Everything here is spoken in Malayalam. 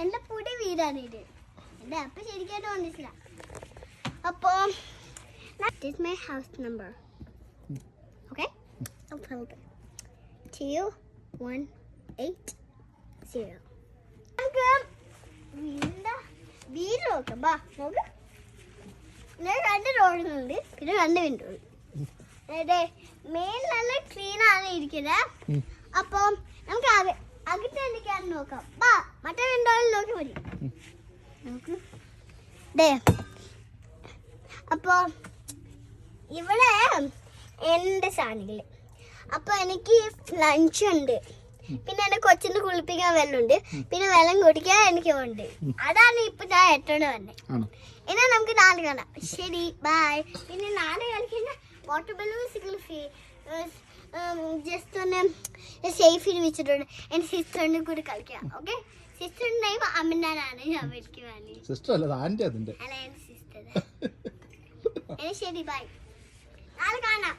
എന്റെ പുതിയ വീടാണ് ഇത്. എന്റെ അപ്പ ശരിക്കായിട്ട് വന്നിട്ടില്ല. അപ്പൊ this is my house number. Okay? I'll tell you. 2180. നമുക്ക് വീട് നോക്കാം. ബാ നോക്ക്. ഞാൻ 2 റോഡുകളുണ്ട്, പിന്നെ 2 വിൻഡോകൾ. അതെ, മെയിൻ നല്ല ക്ലീൻ ആണ് ഇരിക്കുന്നത്. അപ്പൊ നമുക്ക് അകത്ത് എന്തൊക്കെയാണെന്ന് നോക്കാം. ബാ മറ്റേ വിൻഡോയിൽ നോക്കി മതി. നോക്ക്. അപ്പൊ ഇവിടെ എന്റെ സാധനങ്ങള്. അപ്പൊ എനിക്ക് ലഞ്ച് ഉണ്ട്, പിന്നെ എന്റെ കൊച്ചിന് കുളിപ്പിക്കാൻ വെള്ളമുണ്ട്, പിന്നെ വെള്ളം കുടിക്കാൻ എനിക്ക് ഉണ്ട്. അതാണ് ഇപ്പൊ ഞാൻ ഏറ്റവും വന്നെ. ഇനി നമുക്ക് നാളെ കാണാം. ശരി, ബൈ. പിന്നെ നാളെ കളിക്കുന്ന വാട്ടർ ബലൂൺസ് ജസ്റ്റ് ഒന്ന് സേഫിൽ വെച്ചിട്ടുണ്ട്. എന്റെ സിസ്റ്ററിനെ കൂടി കളിക്കാം. ഓക്കെ, സിസ്റ്ററിന്റെ നെയിം അമിനാനാണ്. ഞാൻ വിളിക്കുവാണ്. സിസ്റ്റർ അല്ല, ആന്റി അതിന്റെ. അല്ല, എന്റെ സിസ്റ്റർ. ശരി, ബൈ. നാളെ കാണാം.